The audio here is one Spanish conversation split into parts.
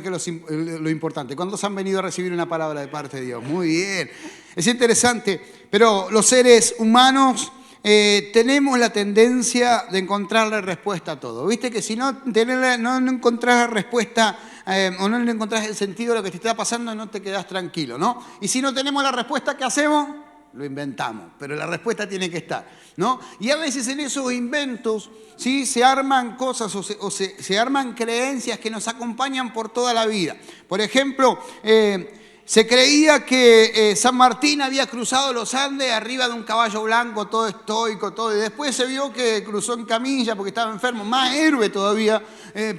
que lo importante. ¿Cuántos han venido a recibir una palabra de parte de Dios? Muy bien. Es interesante, pero los seres humanos tenemos la tendencia de encontrarle respuesta a todo. Viste que si no encontrás la respuesta o no le encontrás el sentido de lo que te está pasando, no te quedás tranquilo, ¿no? Y si no tenemos la respuesta, ¿qué hacemos? Lo inventamos, pero la respuesta tiene que estar, ¿no? Y a veces en esos inventos, ¿sí?, se arman cosas o se arman creencias que nos acompañan por toda la vida. Por ejemplo, se creía que San Martín había cruzado los Andes arriba de un caballo blanco, todo estoico, todo, y después se vio que cruzó en camilla porque estaba enfermo, más héroe todavía,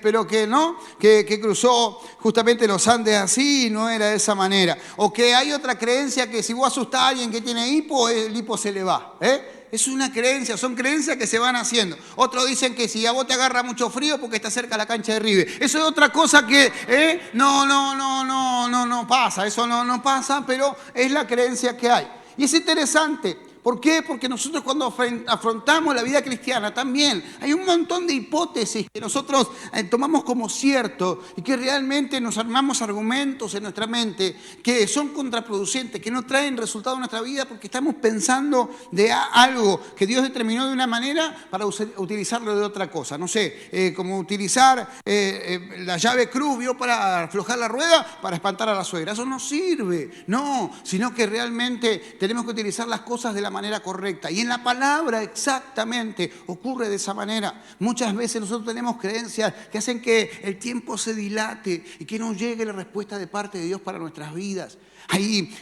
pero que no, que cruzó justamente los Andes así y no era de esa manera. O que hay otra creencia que si vos asustás a alguien que tiene hipo, el hipo se le va, Es una creencia, son creencias que se van haciendo. Otros dicen que si a vos te agarra mucho frío porque está cerca la cancha de River. Eso es otra cosa que no pasa, eso no pasa, pero es la creencia que hay. Y es interesante. ¿Por qué? Porque nosotros cuando afrontamos la vida cristiana también hay un montón de hipótesis que nosotros tomamos como cierto y que realmente nos armamos argumentos en nuestra mente que son contraproducentes, que no traen resultado en nuestra vida porque estamos pensando de algo que Dios determinó de una manera para utilizarlo de otra cosa. No sé, como utilizar la llave cruz, ¿vio?, para aflojar la rueda, para espantar a la suegra. Eso no sirve, no, sino que realmente tenemos que utilizar las cosas de la manera correcta. Y en la palabra exactamente ocurre de esa manera. Muchas veces nosotros tenemos creencias que hacen que el tiempo se dilate y que no llegue la respuesta de parte de Dios para nuestras vidas. Hay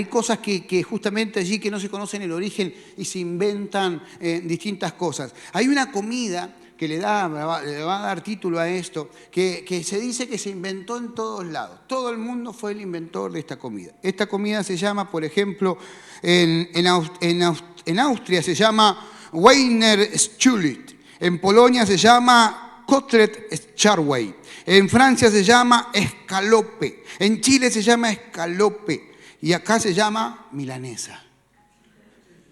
cosas que justamente allí que no se conocen el origen y se inventan distintas cosas. Hay una comida que le va a dar título a esto, que se dice que se inventó en todos lados. Todo el mundo fue el inventor de esta comida. Esta comida se llama, por ejemplo, en Austria se llama Weinerstuhlid. En Polonia se llama Kotlet Charway. En Francia se llama escalope. En Chile se llama escalope. Y acá se llama milanesa.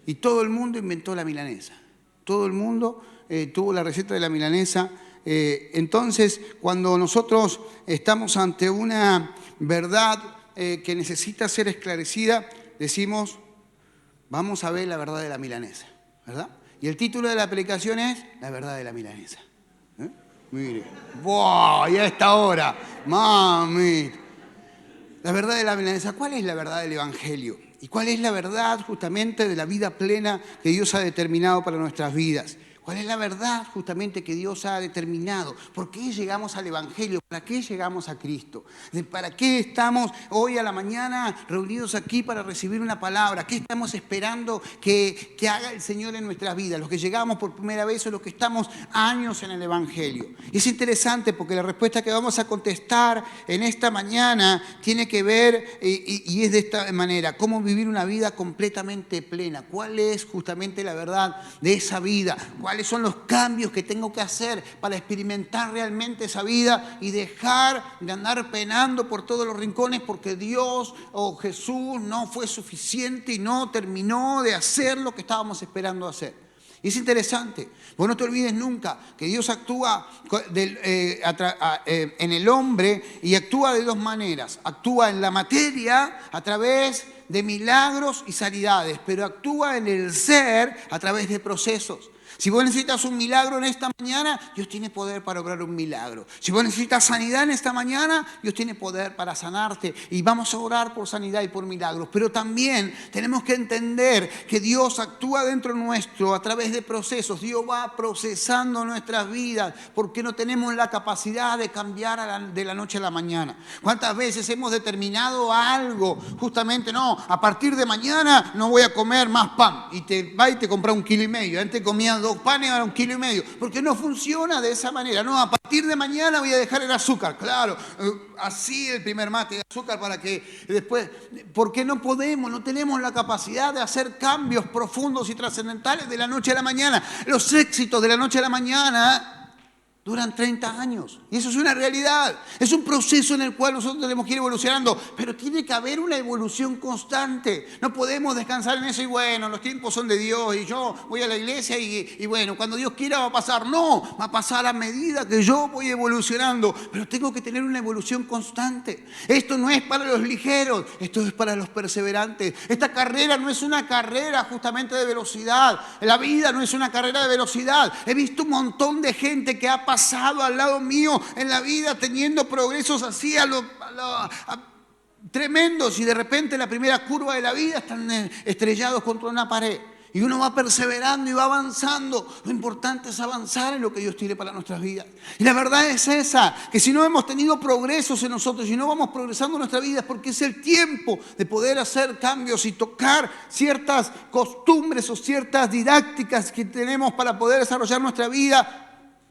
Y todo el mundo inventó la milanesa. Todo el mundo tuvo la receta de la milanesa. Entonces, cuando nosotros estamos ante una verdad que necesita ser esclarecida, decimos, vamos a ver la verdad de la milanesa, ¿verdad? Y el título de la predicación es La verdad de la milanesa. Mire, ¡wow! Y a esta hora, mami. La verdad de la milanesa. ¿Cuál es la verdad del Evangelio? ¿Y cuál es la verdad justamente de la vida plena que Dios ha determinado para nuestras vidas? ¿Cuál es la verdad justamente que Dios ha determinado? ¿Por qué llegamos al Evangelio? ¿Para qué llegamos a Cristo? ¿Para qué estamos hoy a la mañana reunidos aquí para recibir una palabra? ¿Qué estamos esperando que haga el Señor en nuestras vidas? Los que llegamos por primera vez o los que estamos años en el Evangelio. Y es interesante porque la respuesta que vamos a contestar en esta mañana tiene que ver, y es de esta manera, cómo vivir una vida completamente plena. ¿Cuál es justamente la verdad de esa vida? ¿Cuáles son los cambios que tengo que hacer para experimentar realmente esa vida y dejar de andar penando por todos los rincones porque Dios o Jesús no fue suficiente y no terminó de hacer lo que estábamos esperando hacer? Y es interesante, vos no te olvides nunca que Dios actúa en el hombre y actúa de dos maneras. Actúa en la materia a través de milagros y sanidades, pero actúa en el ser a través de procesos. Si vos necesitas un milagro en esta mañana, Dios tiene poder para obrar un milagro. Si vos necesitas sanidad en esta mañana, Dios tiene poder para sanarte. Y vamos a orar por sanidad y por milagros. Pero también tenemos que entender que Dios actúa dentro nuestro a través de procesos. Dios va procesando nuestras vidas porque no tenemos la capacidad de cambiar de la noche a la mañana. ¿Cuántas veces hemos determinado algo? Justamente, no, a partir de mañana no voy a comer más pan. Y te vas y te compras 1,5 kilos. Antes comías 2 panes, ahora 1,5 kilos. Porque no funciona de esa manera. No, a partir de mañana voy a dejar el azúcar. Claro, así el primer mate de azúcar para que después... Porque no podemos, no tenemos la capacidad de hacer cambios profundos y trascendentales de la noche a la mañana. Los éxitos de la noche a la mañana duran 30 años. Y eso es una realidad. Es un proceso en el cual nosotros tenemos que ir evolucionando. Pero tiene que haber una evolución constante. No podemos descansar en eso y bueno, los tiempos son de Dios y yo voy a la iglesia y bueno, cuando Dios quiera va a pasar. No, va a pasar a medida que yo voy evolucionando. Pero tengo que tener una evolución constante. Esto no es para los ligeros, esto es para los perseverantes. Esta carrera no es una carrera justamente de velocidad. La vida no es una carrera de velocidad. He visto un montón de gente que ha pasado al lado mío en la vida teniendo progresos así tremendos y de repente en la primera curva de la vida están estrellados contra una pared. Y uno va perseverando y va avanzando. Lo importante es avanzar en lo que Dios tiene para nuestras vidas. Y la verdad es esa, que si no hemos tenido progresos en nosotros y no vamos progresando en nuestra vida es porque es el tiempo de poder hacer cambios y tocar ciertas costumbres o ciertas didácticas que tenemos para poder desarrollar nuestra vida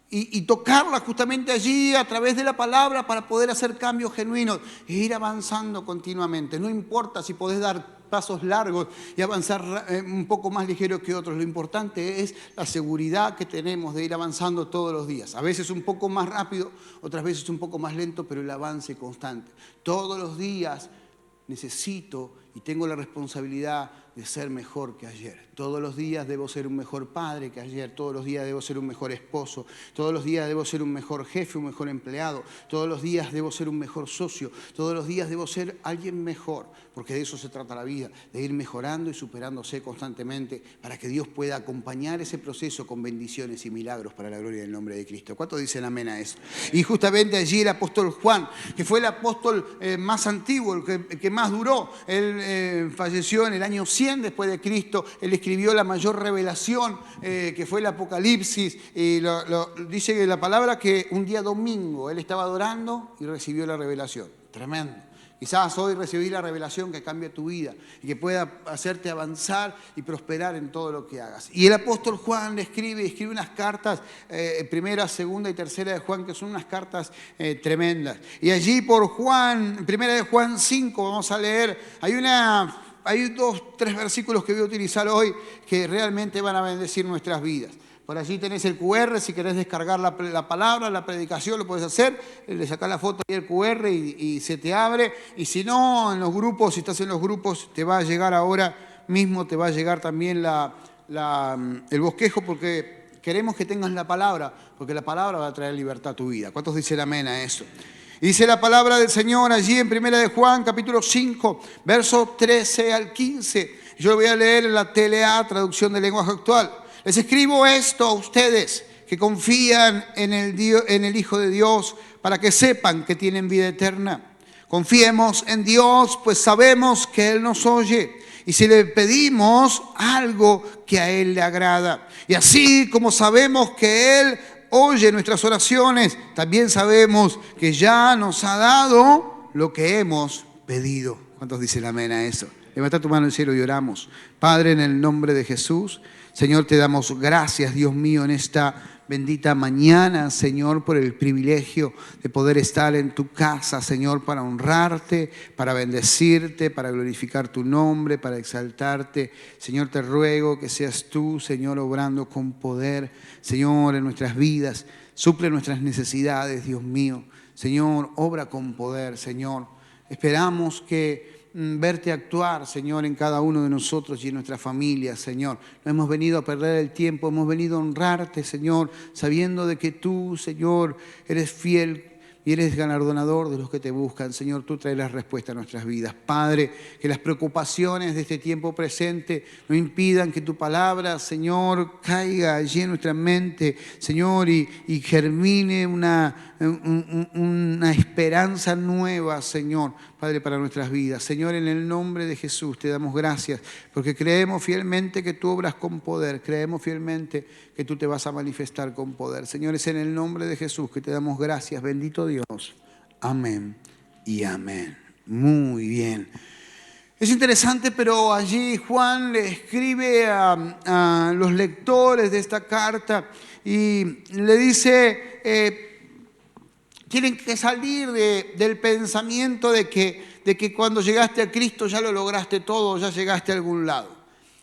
y tocarla justamente allí a través de la palabra para poder hacer cambios genuinos e ir avanzando continuamente. No importa si podés dar pasos largos y avanzar un poco más ligero que otros. Lo importante es la seguridad que tenemos de ir avanzando todos los días. A veces un poco más rápido, otras veces un poco más lento, pero el avance constante. Todos los días necesito y tengo la responsabilidad de ser mejor que ayer. Todos los días debo ser un mejor padre que ayer. Todos los días debo ser un mejor esposo. Todos los días debo ser un mejor jefe, un mejor empleado. Todos los días debo ser un mejor socio. Todos los días debo ser alguien mejor. Porque de eso se trata la vida, de ir mejorando y superándose constantemente para que Dios pueda acompañar ese proceso con bendiciones y milagros para la gloria del nombre de Cristo. ¿Cuántos dicen amén a eso? Y justamente allí el apóstol Juan, que fue el apóstol más antiguo, el que más duró, él falleció en el año 100 después de Cristo. Él escribió la mayor revelación que fue el Apocalipsis. Y dice que la palabra que un día domingo él estaba adorando y recibió la revelación. Tremendo. Quizás hoy recibí la revelación que cambia tu vida y que pueda hacerte avanzar y prosperar en todo lo que hagas. Y el apóstol Juan le escribe unas cartas, primera, segunda y tercera de Juan, que son unas cartas tremendas. Y allí por Juan, primera de Juan 5, vamos a leer, hay 2, 3 versículos que voy a utilizar hoy que realmente van a bendecir nuestras vidas. Por allí tenés el QR, si querés descargar la palabra, la predicación, lo podés hacer. Le sacás la foto y el QR y se te abre. Y si no, en los grupos, si estás en los grupos, te va a llegar ahora mismo, te va a llegar también el bosquejo, porque queremos que tengas la palabra, porque la palabra va a traer libertad a tu vida. ¿Cuántos dicen amén a eso? Y dice la palabra del Señor allí en 1 de Juan, capítulo 5, versos 13 al 15. Yo lo voy a leer en la TLA, traducción del lenguaje actual. Les escribo esto a ustedes que confían en el Hijo de Dios para que sepan que tienen vida eterna. Confiemos en Dios, pues sabemos que Él nos oye. Y si le pedimos algo que a Él le agrada. Y así como sabemos que Él oye nuestras oraciones, también sabemos que ya nos ha dado lo que hemos pedido. ¿Cuántos dicen amén a eso? Levanta tu mano al cielo y oramos. Padre, en el nombre de Jesús, Señor, te damos gracias, Dios mío, en esta bendita mañana, Señor, por el privilegio de poder estar en tu casa, Señor, para honrarte, para bendecirte, para glorificar tu nombre, para exaltarte. Señor, te ruego que seas tú, Señor, obrando con poder, Señor, en nuestras vidas. Suple nuestras necesidades, Dios mío. Señor, obra con poder, Señor. Esperamos verte actuar, Señor, en cada uno de nosotros y en nuestra familia, Señor. No hemos venido a perder el tiempo, hemos venido a honrarte, Señor, sabiendo de que tú, Señor, eres fiel y eres galardonador de los que te buscan. Señor, tú traes la respuesta a nuestras vidas. Padre, que las preocupaciones de este tiempo presente no impidan que tu palabra, Señor, caiga allí en nuestra mente, Señor, y germine una esperanza nueva, Señor, Padre, para nuestras vidas. Señor, en el nombre de Jesús te damos gracias, porque creemos fielmente que tú obras con poder, creemos fielmente que tú te vas a manifestar con poder. Señor, es en el nombre de Jesús que te damos gracias, bendito Dios. Amén y amén. Muy bien. Es interesante, pero allí Juan le escribe a los lectores de esta carta y le dice, tienen que salir del pensamiento de que cuando llegaste a Cristo ya lo lograste todo, ya llegaste a algún lado.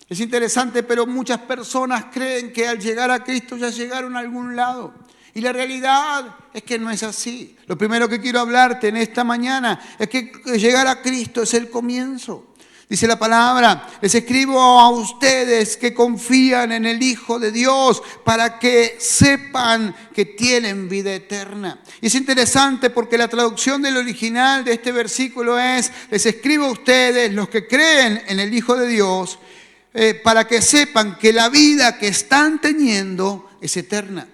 Es interesante, pero muchas personas creen que al llegar a Cristo ya llegaron a algún lado. Y la realidad es que no es así. Lo primero que quiero hablarte en esta mañana es que llegar a Cristo es el comienzo. Dice la palabra, les escribo a ustedes que confían en el Hijo de Dios para que sepan que tienen vida eterna. Y es interesante porque la traducción del original de este versículo es, les escribo a ustedes, los que creen en el Hijo de Dios, para que sepan que la vida que están teniendo es eterna.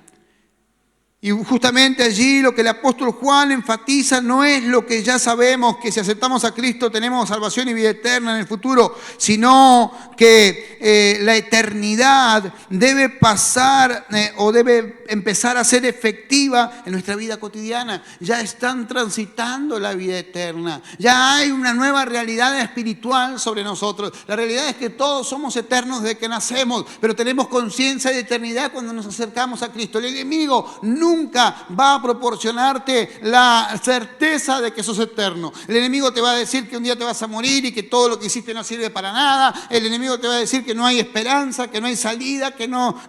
Y justamente allí lo que el apóstol Juan enfatiza no es lo que ya sabemos, que si aceptamos a Cristo tenemos salvación y vida eterna en el futuro, sino que la eternidad debe pasar o debe empezar a ser efectiva en nuestra vida cotidiana. Ya están transitando la vida eterna, ya hay una nueva realidad espiritual sobre nosotros. La realidad es que todos somos eternos desde que nacemos, pero tenemos conciencia de eternidad cuando nos acercamos a Cristo. El enemigo nunca va a proporcionarte la certeza de que sos eterno. El enemigo te va a decir que un día te vas a morir y que todo lo que hiciste no sirve para nada. El enemigo te va a decir que no hay esperanza, que no hay salida, que no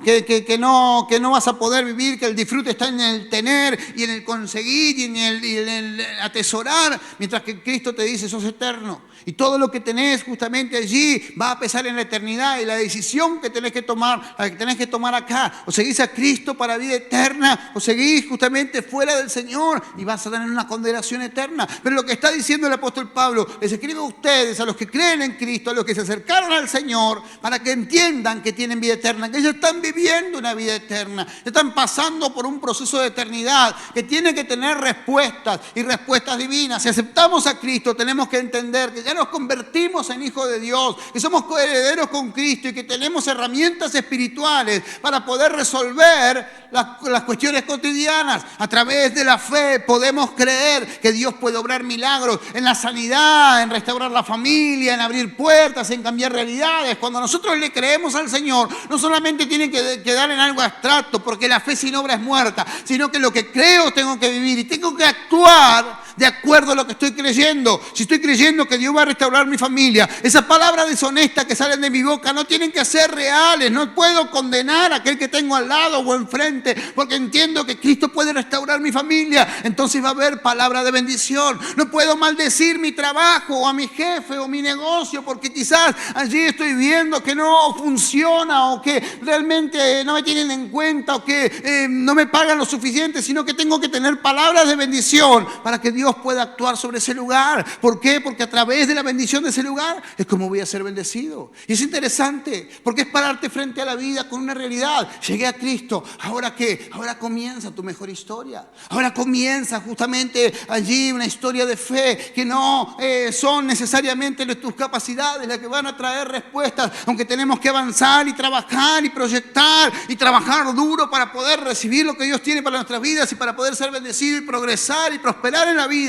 vas a poder vivir, que el disfrute está en el tener y en el conseguir y en el atesorar, mientras que Cristo te dice sos eterno. Y todo lo que tenés justamente allí va a pesar en la eternidad, y la decisión que tenés que tomar, la que tenés que tomar acá, o seguís a Cristo para vida eterna, o seguís justamente fuera del Señor y vas a tener una condenación eterna. Pero lo que está diciendo el apóstol Pablo, les escribe a ustedes, a los que creen en Cristo, a los que se acercaron al Señor, para que entiendan que tienen vida eterna, que ellos están viviendo una vida eterna, están pasando por un proceso de eternidad, que tiene que tener respuestas y respuestas divinas. Si aceptamos a Cristo, tenemos que entender que ya nos convertimos en hijos de Dios, que somos coherederos con Cristo y que tenemos herramientas espirituales para poder resolver las cuestiones cotidianas. A través de la fe podemos creer que Dios puede obrar milagros en la sanidad, en restaurar la familia, en abrir puertas, en cambiar realidades. Cuando nosotros le creemos al Señor, no solamente tiene que quedar en algo abstracto, porque la fe sin obra es muerta, sino que lo que creo tengo que vivir y tengo que actuar de acuerdo a lo que estoy creyendo. Si estoy creyendo que Dios va a restaurar mi familia, esas palabras deshonestas que salen de mi boca no tienen que ser reales. No puedo condenar a aquel que tengo al lado o enfrente, porque entiendo que Cristo puede restaurar mi familia. Entonces va a haber palabra de bendición. No puedo maldecir mi trabajo o a mi jefe o mi negocio, porque quizás allí estoy viendo que no funciona, o que realmente no me tienen en cuenta, o que no me pagan lo suficiente, sino que tengo que tener palabras de bendición para que Dios pueda actuar sobre ese lugar. ¿Por qué? Porque a través de la bendición de ese lugar es como voy a ser bendecido. Y es interesante, porque es pararte frente a la vida con una realidad. Llegué a Cristo, ¿ahora qué? Ahora comienza tu mejor historia. Ahora comienza justamente allí una historia de fe, que no son necesariamente tus capacidades las que van a traer respuestas, aunque tenemos que avanzar y trabajar y proyectar y trabajar duro para poder recibir lo que Dios tiene para nuestras vidas y para poder ser bendecido y progresar y prosperar en la vida.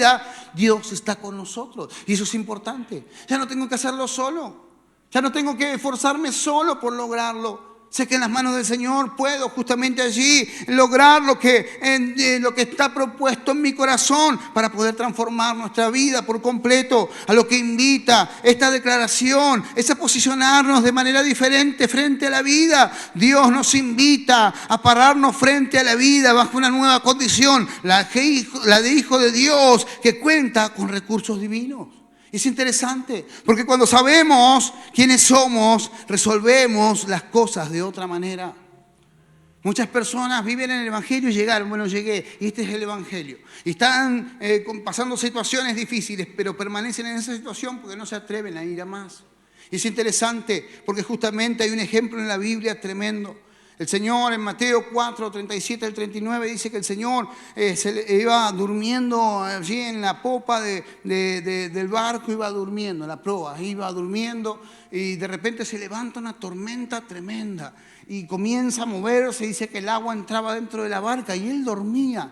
Dios está con nosotros y eso es importante. Ya no tengo que hacerlo solo, ya no tengo que esforzarme solo por lograrlo. Sé que en las manos del Señor puedo justamente allí lograr lo que está propuesto en mi corazón para poder transformar nuestra vida por completo. A lo que invita esta declaración es a posicionarnos de manera diferente frente a la vida. Dios nos invita a pararnos frente a la vida bajo una nueva condición, la de hijo de Dios, que cuenta con recursos divinos. Es interesante, porque cuando sabemos quiénes somos, resolvemos las cosas de otra manera. Muchas personas viven en el Evangelio y llegaron, bueno, llegué, y este es el Evangelio. Y están pasando situaciones difíciles, pero permanecen en esa situación porque no se atreven a ir a más. Y es interesante, porque justamente hay un ejemplo en la Biblia tremendo. El Señor en Mateo 4, 37 al 39 dice que el Señor se iba durmiendo allí en la popa del barco, iba durmiendo, en la proa, iba durmiendo, y de repente se levanta una tormenta tremenda y comienza a moverse. Dice que el agua entraba dentro de la barca y él dormía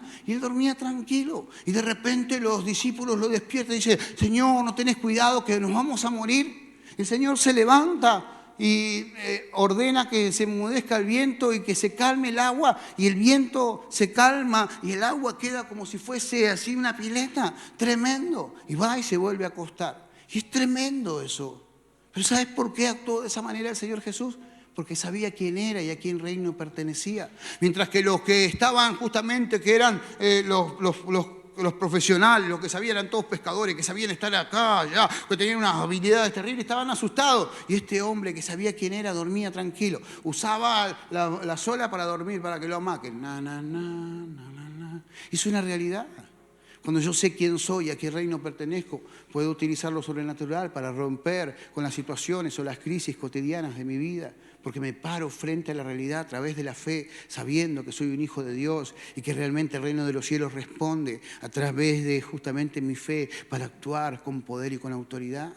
tranquilo. Y de repente los discípulos lo despiertan y dicen: Señor, ¿no tenés cuidado que nos vamos a morir? El Señor se levanta y ordena que se enmudezca el viento y que se calme el agua, y el viento se calma y el agua queda como si fuese así una pileta. Tremendo. Y va y se vuelve a acostar. Y es tremendo eso. Pero ¿sabes por qué actuó de esa manera el Señor Jesús? porque sabía quién era y a quién reino pertenecía. Mientras que los que estaban justamente, que eran los profesionales, los que sabían eran todos pescadores, que sabían estar acá, allá, que tenían unas habilidades terribles, estaban asustados. Y este hombre que sabía quién era dormía tranquilo. Usaba la sola para dormir, para que lo amaquen. Na, na, na, na, na, na. Es una realidad. Cuando yo sé quién soy, a qué reino pertenezco, puedo utilizar lo sobrenatural para romper con las situaciones o las crisis cotidianas de mi vida, porque me paro frente a la realidad a través de la fe, sabiendo que soy un hijo de Dios y que realmente el reino de los cielos responde a través de justamente mi fe para actuar con poder y con autoridad.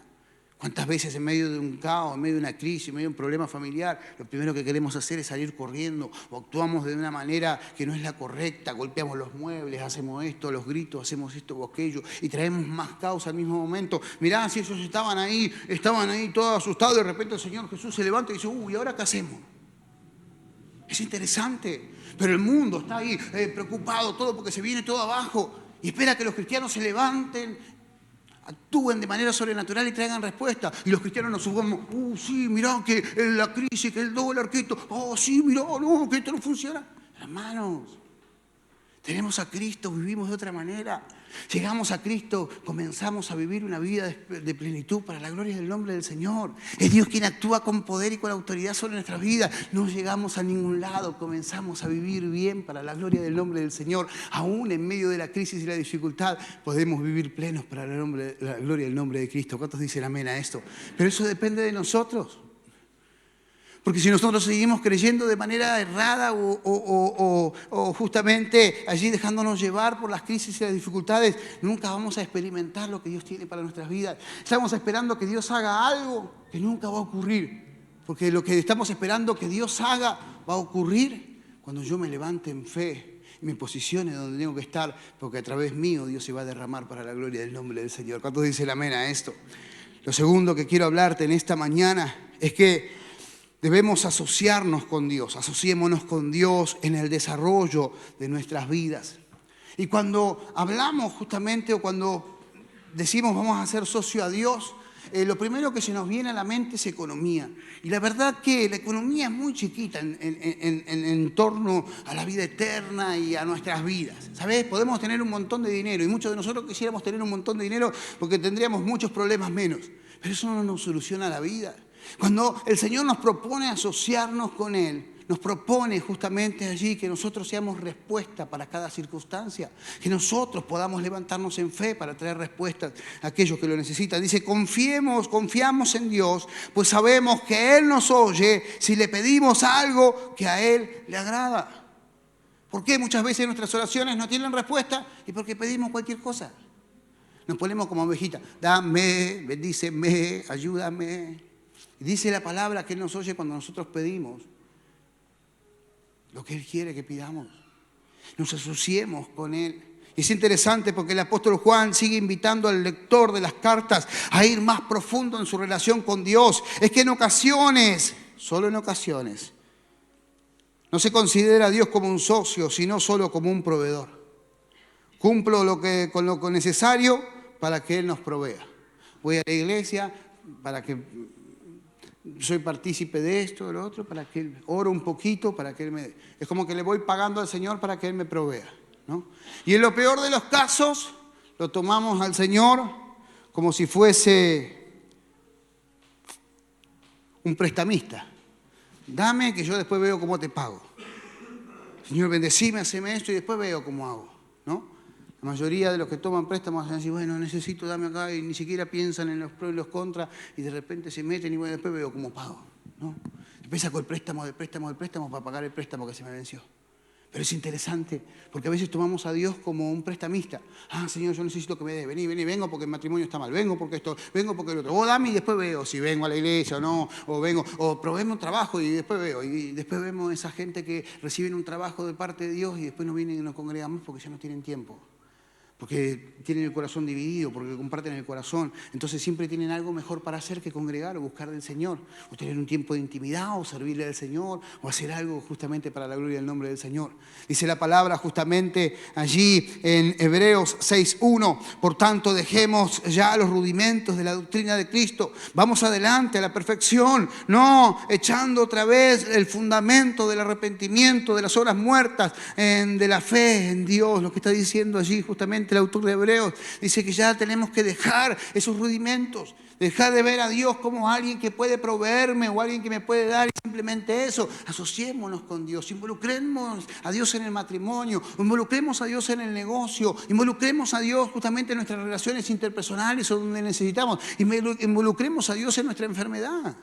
¿Cuántas veces en medio de un caos, en medio de una crisis, en medio de un problema familiar, lo primero que queremos hacer es salir corriendo o actuamos de una manera que no es la correcta, golpeamos los muebles, hacemos esto, los gritos, hacemos esto o aquello y traemos más caos al mismo momento? Mirá, si ellos estaban ahí todos asustados, de repente el Señor Jesús se levanta y dice, ¿y ahora qué hacemos? Es interesante, pero el mundo está ahí preocupado, todo porque se viene todo abajo y espera que los cristianos se levanten, actúen de manera sobrenatural y traigan respuesta. Y los cristianos nos subamos, sí, mirá que la crisis, que el dólar, que esto, sí, mirá, no, que esto no funciona. Hermanos, tenemos a Cristo, vivimos de otra manera. Llegamos a Cristo, comenzamos a vivir una vida de plenitud para la gloria del nombre del Señor. Es Dios quien actúa con poder y con autoridad sobre nuestras vidas. No llegamos a ningún lado, comenzamos a vivir bien para la gloria del nombre del Señor. Aún en medio de la crisis y la dificultad, podemos vivir plenos para la gloria del nombre de Cristo. ¿Cuántos dicen amén a esto? Pero eso depende de nosotros. Porque si nosotros seguimos creyendo de manera errada o justamente allí dejándonos llevar por las crisis y las dificultades, nunca vamos a experimentar lo que Dios tiene para nuestras vidas. Estamos esperando que Dios haga algo que nunca va a ocurrir. Porque lo que estamos esperando que Dios haga va a ocurrir cuando yo me levante en fe y me posicione donde tengo que estar, porque a través mío Dios se va a derramar para la gloria del nombre del Señor. ¿Cuántos dicen amén a esto? Lo segundo que quiero hablarte en esta mañana es que debemos asociarnos con Dios, asociémonos con Dios en el desarrollo de nuestras vidas. Y cuando hablamos justamente o cuando decimos vamos a ser socio a Dios, lo primero que se nos viene a la mente es economía. Y la verdad que la economía es muy chiquita en torno a la vida eterna y a nuestras vidas. ¿Sabes? Podemos tener un montón de dinero y muchos de nosotros quisiéramos tener un montón de dinero porque tendríamos muchos problemas menos. Pero eso no nos soluciona la vida. Cuando el Señor nos propone asociarnos con Él, nos propone justamente allí que nosotros seamos respuesta para cada circunstancia, que nosotros podamos levantarnos en fe para traer respuestas a aquellos que lo necesitan. Dice, confiamos en Dios, pues sabemos que Él nos oye si le pedimos algo que a Él le agrada. ¿Por qué muchas veces nuestras oraciones no tienen respuesta? Y porque pedimos cualquier cosa. Nos ponemos como ovejita, dame, bendíceme, ayúdame. Y dice la palabra que Él nos oye cuando nosotros pedimos lo que Él quiere que pidamos. Nos asociemos con Él. Y es interesante porque el apóstol Juan sigue invitando al lector de las cartas a ir más profundo en su relación con Dios. Es que en ocasiones, solo en ocasiones, no se considera a Dios como un socio, sino solo como un proveedor. Cumplo con lo necesario para que Él nos provea. Voy a la iglesia para que soy partícipe de esto, de lo otro, para que Él oro un poquito, para que Él me dé. Es como que le voy pagando al Señor para que Él me provea, ¿no? Y en lo peor de los casos, lo tomamos al Señor como si fuese un prestamista. Dame que yo después veo cómo te pago. Señor, bendecime, haceme esto y después veo cómo hago, ¿no? La mayoría de los que toman préstamos van a decir, bueno, necesito, dame acá, y ni siquiera piensan en los pros y los contras, y de repente se meten y bueno, después veo cómo pago, ¿no? Después saco el préstamo para pagar el préstamo que se me venció. Pero es interesante, porque a veces tomamos a Dios como un prestamista. Señor, yo necesito que me dé, vení, vengo porque el matrimonio está mal, vengo porque esto, vengo porque el otro. Dame y después veo si vengo a la iglesia o no, o probemos un trabajo y después veo. Y después vemos esa gente que reciben un trabajo de parte de Dios y después no vienen y nos congregamos porque ya no tienen tiempo porque tienen el corazón dividido, porque comparten el corazón. Entonces siempre tienen algo mejor para hacer que congregar o buscar del Señor, o tener un tiempo de intimidad, o servirle al Señor, o hacer algo justamente para la gloria del nombre del Señor. Dice la palabra justamente allí en Hebreos 6:1, por tanto dejemos ya los rudimentos de la doctrina de Cristo, vamos adelante a la perfección, no echando otra vez el fundamento del arrepentimiento, de las obras muertas, de la fe en Dios. Lo que está diciendo allí justamente el autor de Hebreos, dice que ya tenemos que dejar esos rudimentos, dejar de ver a Dios como alguien que puede proveerme o alguien que me puede dar y simplemente eso. Asociémonos con Dios, involucremos a Dios en el matrimonio, involucremos a Dios en el negocio, involucremos a Dios justamente en nuestras relaciones interpersonales o donde necesitamos, involucremos a Dios en nuestra enfermedad.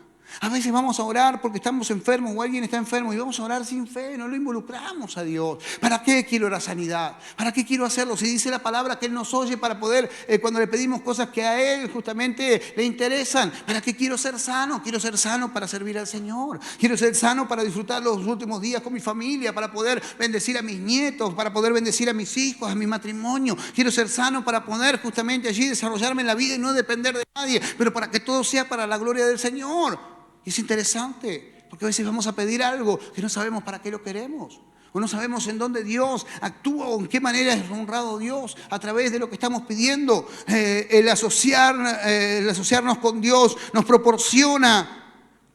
A veces vamos a orar porque estamos enfermos o alguien está enfermo y vamos a orar sin fe, no lo involucramos a Dios. ¿Para qué quiero la sanidad? ¿Para qué quiero hacerlo? Si dice la palabra que Él nos oye para poder, cuando le pedimos cosas que a Él justamente le interesan. ¿Para qué quiero ser sano? Quiero ser sano para servir al Señor. Quiero ser sano para disfrutar los últimos días con mi familia, para poder bendecir a mis nietos, para poder bendecir a mis hijos, a mi matrimonio. Quiero ser sano para poder justamente allí desarrollarme en la vida y no depender de nadie, pero para que todo sea para la gloria del Señor. Y es interesante, porque a veces vamos a pedir algo que no sabemos para qué lo queremos. O no sabemos en dónde Dios actúa o en qué manera es honrado Dios a través de lo que estamos pidiendo. El asociarnos con Dios nos proporciona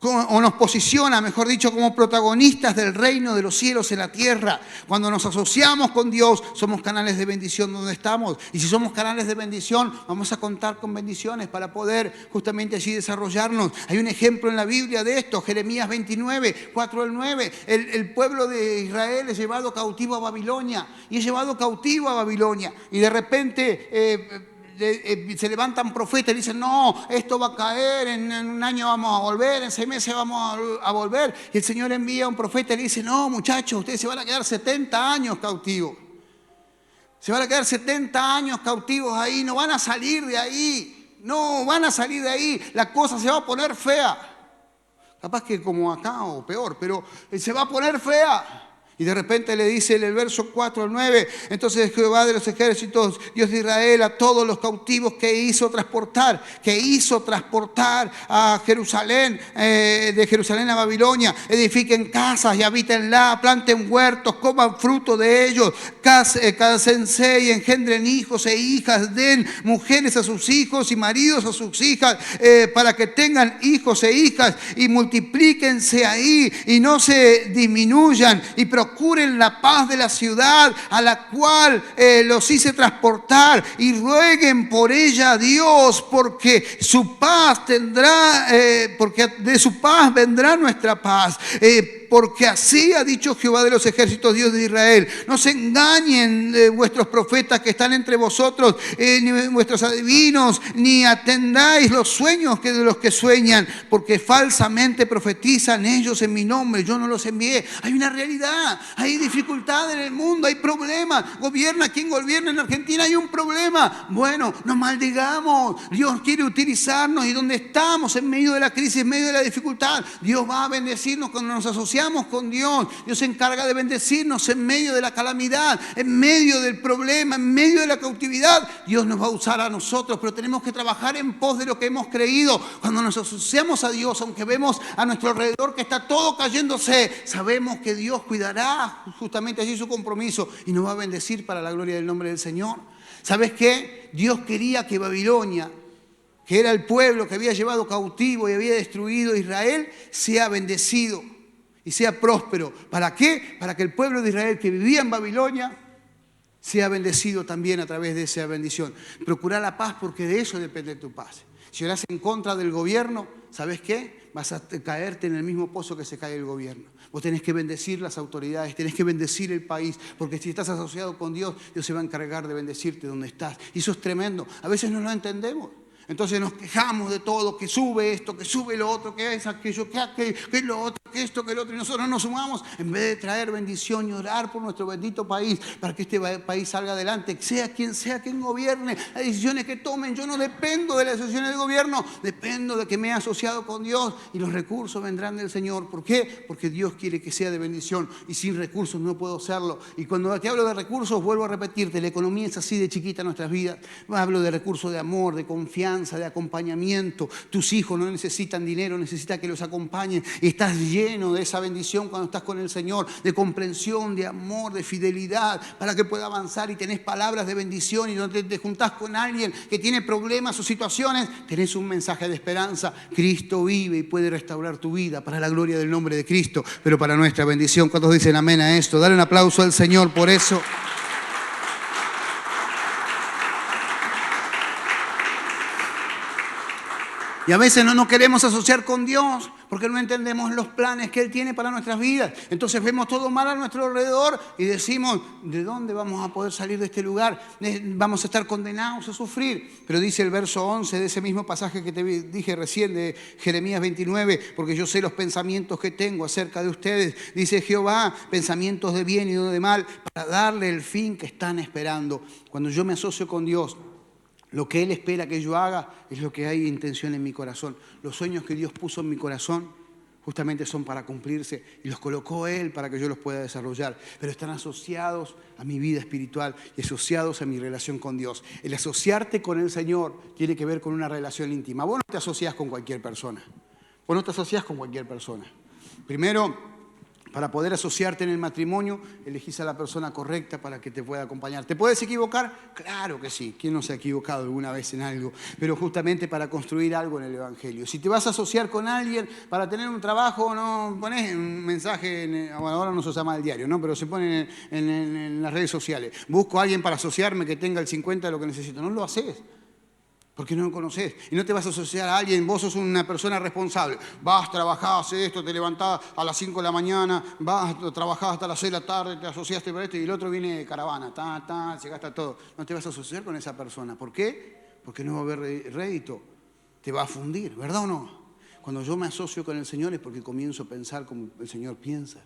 o nos posiciona, mejor dicho, como protagonistas del reino de los cielos en la tierra. Cuando nos asociamos con Dios, somos canales de bendición donde estamos. Y si somos canales de bendición, vamos a contar con bendiciones para poder justamente allí desarrollarnos. Hay un ejemplo en la Biblia de esto, Jeremías 29, 4 al 9. El pueblo de Israel es llevado cautivo a Babilonia. Y es llevado cautivo a Babilonia. Y de repente se levantan profetas y dicen, no, esto va a caer, en un año vamos a volver, en 6 meses vamos a volver. Y el Señor envía a un profeta y le dice, no, muchachos, ustedes se van a quedar 70 años cautivos. Se van a quedar 70 años cautivos ahí, no van a salir de ahí. No van a salir de ahí, la cosa se va a poner fea. Capaz que como acá o peor, pero se va a poner fea. Y de repente le dice en el verso 4 al 9, entonces Jehová de los ejércitos, Dios de Israel, a todos los cautivos que hizo transportar a Jerusalén, de Jerusalén a Babilonia, edifiquen casas y habítenla, planten huertos, coman fruto de ellos, cásense y engendren hijos e hijas, den mujeres a sus hijos y maridos a sus hijas, para que tengan hijos e hijas y multiplíquense ahí y no se disminuyan y procuren la paz de la ciudad a la cual los hice transportar y rueguen por ella a Dios, porque su paz tendrá, porque de su paz vendrá nuestra paz. Porque así ha dicho Jehová de los ejércitos, Dios de Israel. No se engañen vuestros profetas que están entre vosotros, ni vuestros adivinos, ni atendáis los sueños de los que sueñan, porque falsamente profetizan ellos en mi nombre. Yo no los envié. Hay una realidad, hay dificultad en el mundo, hay problemas. Gobierna quien gobierna en Argentina, hay un problema. Bueno, no maldigamos. Dios quiere utilizarnos y donde estamos, en medio de la crisis, en medio de la dificultad, Dios va a bendecirnos cuando nos asociamos con Dios. Dios se encarga de bendecirnos en medio de la calamidad, en medio del problema, en medio de la cautividad. Dios nos va a usar a nosotros, pero tenemos que trabajar en pos de lo que hemos creído. Cuando nos asociamos a Dios, aunque vemos a nuestro alrededor que está todo cayéndose, sabemos que Dios cuidará justamente allí su compromiso y nos va a bendecir para la gloria del nombre del Señor. ¿Sabes qué? Dios quería que Babilonia, que era el pueblo que había llevado cautivo y había destruido a Israel, sea bendecido y sea próspero. ¿Para qué? Para que el pueblo de Israel que vivía en Babilonia sea bendecido también a través de esa bendición. Procura la paz, porque de eso depende tu paz. Si orás en contra del gobierno, ¿sabes qué? Vas a caerte en el mismo pozo que se cae el gobierno. Vos tenés que bendecir las autoridades, tenés que bendecir el país, porque si estás asociado con Dios, Dios se va a encargar de bendecirte donde estás. Y eso es tremendo. A veces no lo entendemos. Entonces nos quejamos de todo, que sube esto, que sube lo otro, que es aquello, que es lo otro, que esto, que lo otro. Y nosotros nos sumamos en vez de traer bendición y orar por nuestro bendito país, para que este país salga adelante, sea quien gobierne, las decisiones que tomen. Yo no dependo de las decisiones del gobierno, dependo de que me he asociado con Dios y los recursos vendrán del Señor. ¿Por qué? Porque Dios quiere que sea de bendición y sin recursos no puedo serlo. Y cuando te hablo de recursos, vuelvo a repetirte, la economía es así de chiquita en nuestras vidas. Hablo de recursos de amor, de confianza, de acompañamiento. Tus hijos no necesitan dinero, necesitan que los acompañen. Y estás lleno de esa bendición cuando estás con el Señor, de comprensión, de amor, de fidelidad, para que pueda avanzar y tenés palabras de bendición. Y donde te juntás con alguien que tiene problemas o situaciones, tenés un mensaje de esperanza. Cristo vive y puede restaurar tu vida para la gloria del nombre de Cristo, pero para nuestra bendición. ¿Cuántos dicen amén a esto? Dale un aplauso al Señor por eso. Y a veces no nos queremos asociar con Dios porque no entendemos los planes que Él tiene para nuestras vidas. Entonces vemos todo mal a nuestro alrededor y decimos, ¿de dónde vamos a poder salir de este lugar? Vamos a estar condenados a sufrir. Pero dice el verso 11 de ese mismo pasaje que te dije recién de Jeremías 29, porque yo sé los pensamientos que tengo acerca de ustedes, dice Jehová, pensamientos de bien y no de mal, para darle el fin que están esperando. Cuando yo me asocio con Dios, lo que Él espera que yo haga es lo que hay intención en mi corazón. Los sueños que Dios puso en mi corazón justamente son para cumplirse y los colocó Él para que yo los pueda desarrollar. Pero están asociados a mi vida espiritual y asociados a mi relación con Dios. El asociarte con el Señor tiene que ver con una relación íntima. Vos no te asociás con cualquier persona. Vos no te asociás con cualquier persona. Primero, para poder asociarte en el matrimonio, elegís a la persona correcta para que te pueda acompañar. ¿Te puedes equivocar? Claro que sí. ¿Quién no se ha equivocado alguna vez en algo? Pero justamente para construir algo en el Evangelio. Si te vas a asociar con alguien para tener un trabajo, no pones un mensaje, bueno, ahora no se llama el diario, ¿no? Pero se pone en las redes sociales. Busco a alguien para asociarme que tenga el 50 de lo que necesito. No lo haces. Porque no lo conoces y no te vas a asociar a alguien, vos sos una persona responsable. Vas, trabajás, haces esto, te levantás a las 5 de la mañana, vas, trabajás hasta las 6 de la tarde, te asociaste para esto y el otro viene de caravana, se gasta todo. No te vas a asociar con esa persona. ¿Por qué? Porque no va a haber rédito. Te va a fundir, ¿verdad o no? Cuando yo me asocio con el Señor es porque comienzo a pensar como el Señor piensa.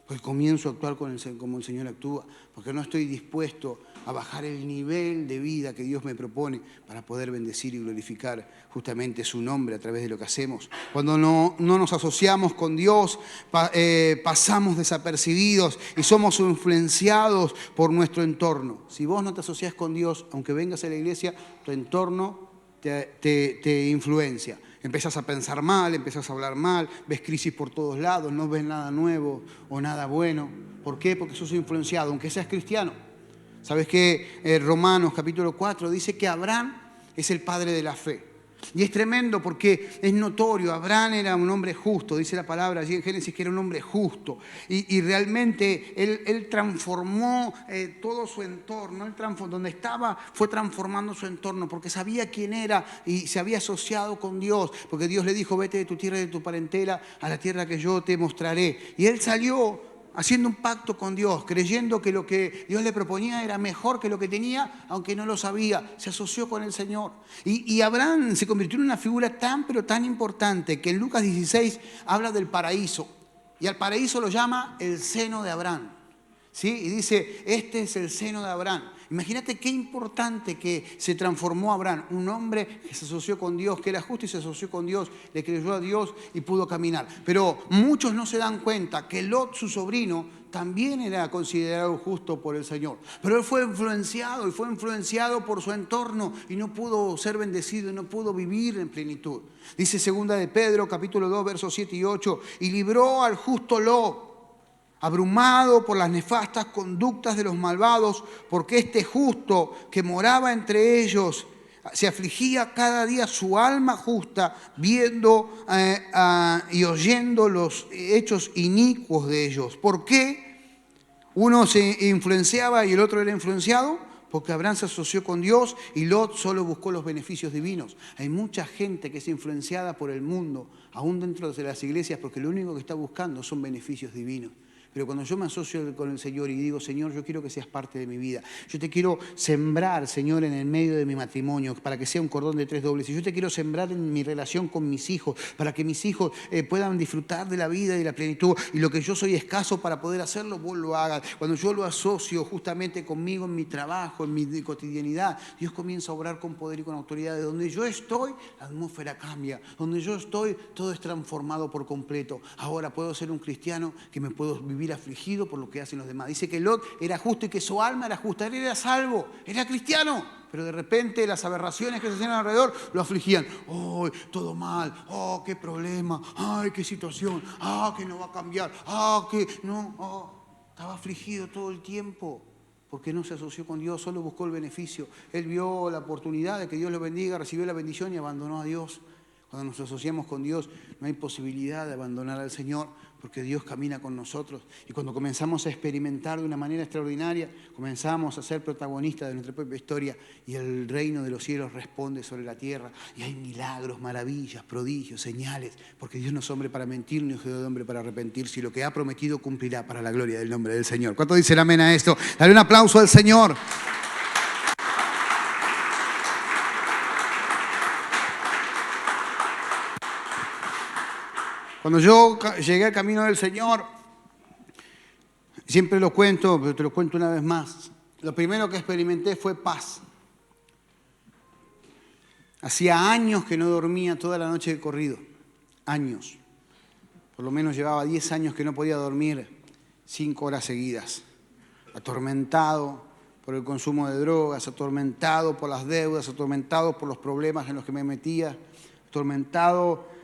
Porque comienzo a actuar como el Señor actúa, porque no estoy dispuesto a bajar el nivel de vida que Dios me propone para poder bendecir y glorificar justamente su nombre a través de lo que hacemos. Cuando no nos asociamos con Dios, pasamos desapercibidos y somos influenciados por nuestro entorno. Si vos no te asociás con Dios, aunque vengas a la iglesia, tu entorno te influencia. Empezás a pensar mal, empezás a hablar mal, ves crisis por todos lados, no ves nada nuevo o nada bueno. ¿Por qué? Porque sos influenciado, aunque seas cristiano. ¿Sabes qué? Romanos capítulo 4 dice que Abraham es el padre de la fe. Y es tremendo porque es notorio, Abraham era un hombre justo, dice la palabra allí en Génesis que era un hombre justo. Y realmente él transformó todo su entorno, donde estaba fue transformando su entorno porque sabía quién era y se había asociado con Dios. Porque Dios le dijo, vete de tu tierra y de tu parentela a la tierra que yo te mostraré. Y él salió haciendo un pacto con Dios, creyendo que lo que Dios le proponía era mejor que lo que tenía, aunque no lo sabía, se asoció con el Señor. Y Abraham se convirtió en una figura tan, pero tan importante, que en Lucas 16 habla del paraíso, y al paraíso lo llama el seno de Abraham, ¿sí? Y dice, este es el seno de Abraham. Imagínate qué importante que se transformó Abraham, un hombre que se asoció con Dios, que era justo y se asoció con Dios, le creyó a Dios y pudo caminar. Pero muchos no se dan cuenta que Lot, su sobrino, también era considerado justo por el Señor. Pero él fue influenciado por su entorno y no pudo ser bendecido y no pudo vivir en plenitud. Dice 2 de Pedro, capítulo 2, versos 7 y 8, y libró al justo Lot, abrumado por las nefastas conductas de los malvados, porque este justo que moraba entre ellos se afligía cada día su alma justa, viendo y oyendo los hechos inicuos de ellos. ¿Por qué uno se influenciaba y el otro era influenciado? Porque Abraham se asoció con Dios y Lot solo buscó los beneficios divinos. Hay mucha gente que es influenciada por el mundo, aún dentro de las iglesias, porque lo único que está buscando son beneficios divinos. Pero cuando yo me asocio con el Señor y digo, Señor, yo quiero que seas parte de mi vida. Yo te quiero sembrar, Señor, en el medio de mi matrimonio, para que sea un cordón de 3 dobles. Y yo te quiero sembrar en mi relación con mis hijos, para que mis hijos puedan disfrutar de la vida y de la plenitud. Y lo que yo soy escaso para poder hacerlo, vos lo hagas. Cuando yo lo asocio justamente conmigo en mi trabajo, en mi cotidianidad, Dios comienza a obrar con poder y con autoridad. De donde yo estoy, la atmósfera cambia. Donde yo estoy, todo es transformado por completo. Ahora puedo ser un cristiano que me puedo vivir afligido por lo que hacen los demás. Dice que Lot era justo y que su alma era justa. Él era salvo, era cristiano. Pero de repente las aberraciones que se hacían alrededor lo afligían. ¡Oh, todo mal! ¡Oh, qué problema! ¡Ay, qué situación! ¡Ah, que no va a cambiar! ¡Ah, que no! Oh. Estaba afligido todo el tiempo porque no se asoció con Dios, solo buscó el beneficio. Él vio la oportunidad de que Dios lo bendiga, recibió la bendición y abandonó a Dios. Cuando nos asociamos con Dios no hay posibilidad de abandonar al Señor porque Dios camina con nosotros. Y cuando comenzamos a experimentar de una manera extraordinaria, comenzamos a ser protagonistas de nuestra propia historia y el reino de los cielos responde sobre la tierra. Y hay milagros, maravillas, prodigios, señales, porque Dios no es hombre para mentir ni hijo de hombre para arrepentirse. Y lo que ha prometido cumplirá para la gloria del nombre del Señor. ¿Cuánto dicen amén a esto? Dale un aplauso al Señor. Cuando yo llegué al camino del Señor, siempre lo cuento, pero te lo cuento una vez más. Lo primero que experimenté fue paz. Hacía años que no dormía toda la noche de corrido. Años. Por lo menos llevaba 10 años que no podía dormir 5 horas seguidas. Atormentado por el consumo de drogas, atormentado por las deudas, atormentado por los problemas en los que me metía, atormentado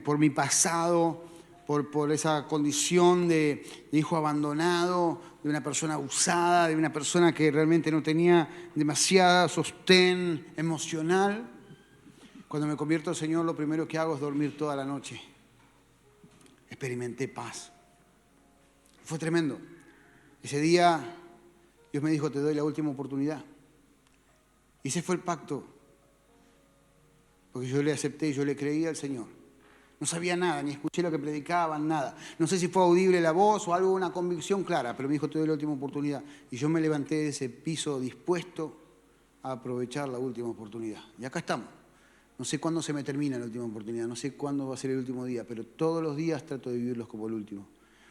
por mi pasado, por esa condición de hijo abandonado, de una persona abusada, de una persona que realmente no tenía demasiada sostén emocional. Cuando me convierto al Señor, lo primero que hago es dormir toda la noche. Experimenté paz. Fue tremendo. Ese día Dios me dijo, te doy la última oportunidad. Y ese fue el pacto. Porque yo le acepté y yo le creí al Señor. No sabía nada, ni escuché lo que predicaban, nada. No sé si fue audible la voz o algo, una convicción clara, pero me dijo, te doy la última oportunidad. Y yo me levanté de ese piso dispuesto a aprovechar la última oportunidad. Y acá estamos. No sé cuándo se me termina la última oportunidad, no sé cuándo va a ser el último día, pero todos los días trato de vivirlos como el último.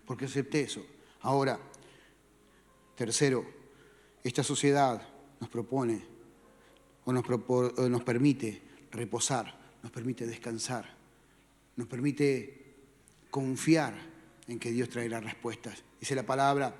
Porque acepté eso. Ahora, tercero, esta sociedad nos propone o nos permite reposar, nos permite descansar. Nos permite confiar en que Dios traerá respuestas. Dice la palabra,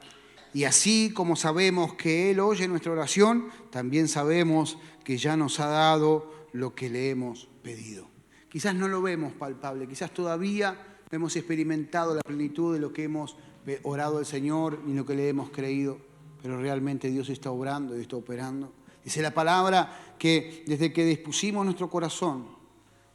y así como sabemos que Él oye nuestra oración, también sabemos que ya nos ha dado lo que le hemos pedido. Quizás no lo vemos palpable, quizás todavía no hemos experimentado la plenitud de lo que hemos orado al Señor y lo que le hemos creído, pero realmente Dios está obrando y está operando. Dice la palabra que desde que dispusimos nuestro corazón,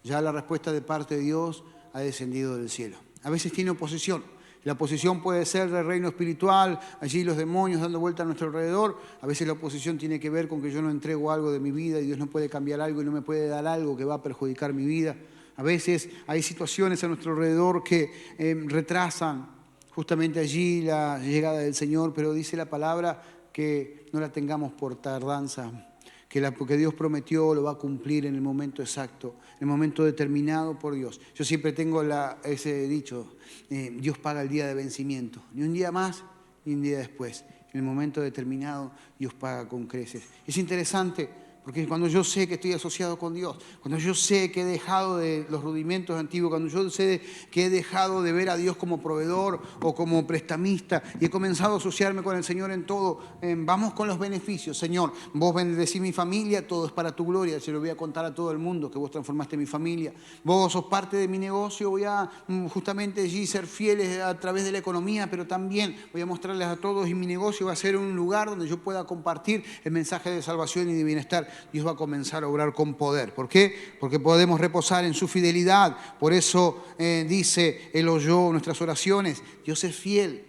ya la respuesta de parte de Dios ha descendido del cielo. A veces tiene oposición. La oposición puede ser del reino espiritual, allí los demonios dando vuelta a nuestro alrededor. A veces la oposición tiene que ver con que yo no entrego algo de mi vida y Dios no puede cambiar algo y no me puede dar algo que va a perjudicar mi vida. A veces hay situaciones a nuestro alrededor que retrasan justamente allí la llegada del Señor, pero dice la palabra que no la tengamos por tardanza. Que lo que Dios prometió lo va a cumplir en el momento exacto, en el momento determinado por Dios. Yo siempre tengo ese dicho, Dios paga el día de vencimiento, ni un día más, ni un día después. En el momento determinado, Dios paga con creces. Es interesante, porque cuando yo sé que estoy asociado con Dios, cuando yo sé que he dejado de los rudimentos antiguos, cuando yo sé que he dejado de ver a Dios como proveedor o como prestamista y he comenzado a asociarme con el Señor en todo, vamos con los beneficios. Señor, vos bendecís mi familia, todo es para tu gloria, se lo voy a contar a todo el mundo que vos transformaste mi familia. Vos sos parte de mi negocio, voy a justamente allí ser fieles a través de la economía, pero también voy a mostrarles a todos y mi negocio va a ser un lugar donde yo pueda compartir el mensaje de salvación y de bienestar. Dios va a comenzar a obrar con poder. ¿Por qué? Porque podemos reposar en su fidelidad. Por eso dice, Él oyó nuestras oraciones. Dios es fiel.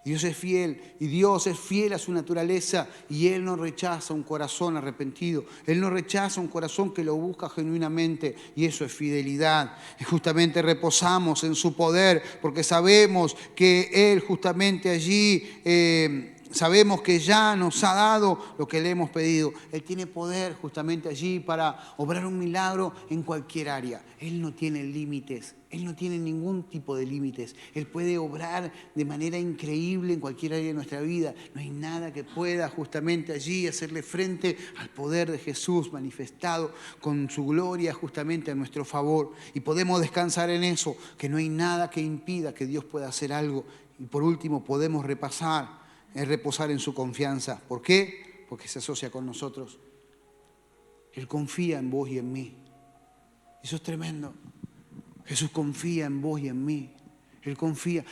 Dios es fiel y Dios es fiel a su naturaleza y Él no rechaza un corazón arrepentido. Él no rechaza un corazón que lo busca genuinamente y eso es fidelidad. Y justamente reposamos en su poder porque sabemos que Él justamente allí... sabemos que ya nos ha dado lo que le hemos pedido. Él tiene poder justamente allí para obrar un milagro en cualquier área. Él no tiene límites. Él no tiene ningún tipo de límites. Él puede obrar de manera increíble en cualquier área de nuestra vida. No hay nada que pueda justamente allí hacerle frente al poder de Jesús manifestado con su gloria justamente a nuestro favor. Y podemos descansar en eso, que no hay nada que impida que Dios pueda hacer algo. Y por último podemos reposar en su confianza. ¿Por qué? Porque se asocia con nosotros. Él confía en vos y en mí. Eso es tremendo. Jesús confía en vos y en mí. Él confía.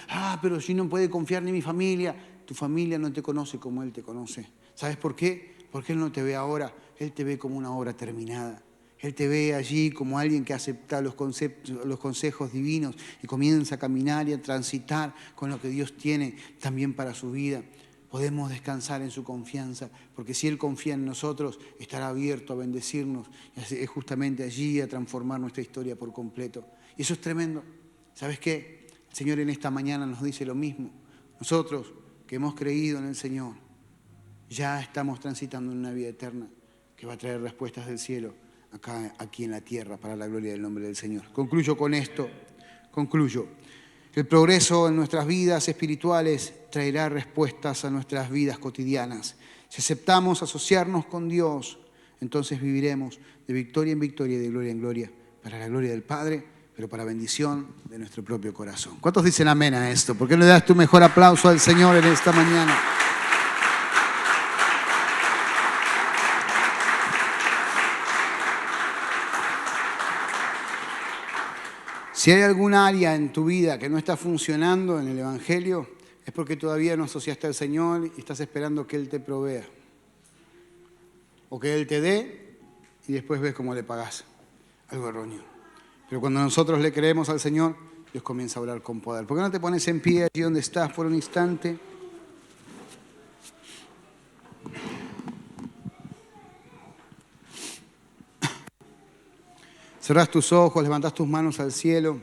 Pero si no puede confiar ni mi familia. Tu familia no te conoce como Él te conoce. ¿Sabes por qué? Porque Él no te ve ahora. Él te ve como una obra terminada. Él te ve allí como alguien que acepta los consejos divinos y comienza a caminar y a transitar con lo que Dios tiene también para su vida. Podemos descansar en su confianza, porque si Él confía en nosotros, estará abierto a bendecirnos y justamente allí a transformar nuestra historia por completo. Y eso es tremendo. ¿Sabes qué? El Señor en esta mañana nos dice lo mismo. Nosotros que hemos creído en el Señor, ya estamos transitando en una vida eterna que va a traer respuestas del cielo aquí en la tierra para la gloria del nombre del Señor. Concluyo con esto. El progreso en nuestras vidas espirituales traerá respuestas a nuestras vidas cotidianas. Si aceptamos asociarnos con Dios, entonces viviremos de victoria en victoria y de gloria en gloria, para la gloria del Padre, pero para bendición de nuestro propio corazón. ¿Cuántos dicen amén a esto? ¿Por qué no le das tu mejor aplauso al Señor en esta mañana? Si hay algún área en tu vida que no está funcionando en el Evangelio, es porque todavía no asociaste al Señor y estás esperando que Él te provea. O que Él te dé y después ves cómo le pagás. Algo erróneo. Pero cuando nosotros le creemos al Señor, Dios comienza a hablar con poder. ¿Por qué no te pones en pie allí donde estás por un instante? Cerrás tus ojos, levantás tus manos al cielo.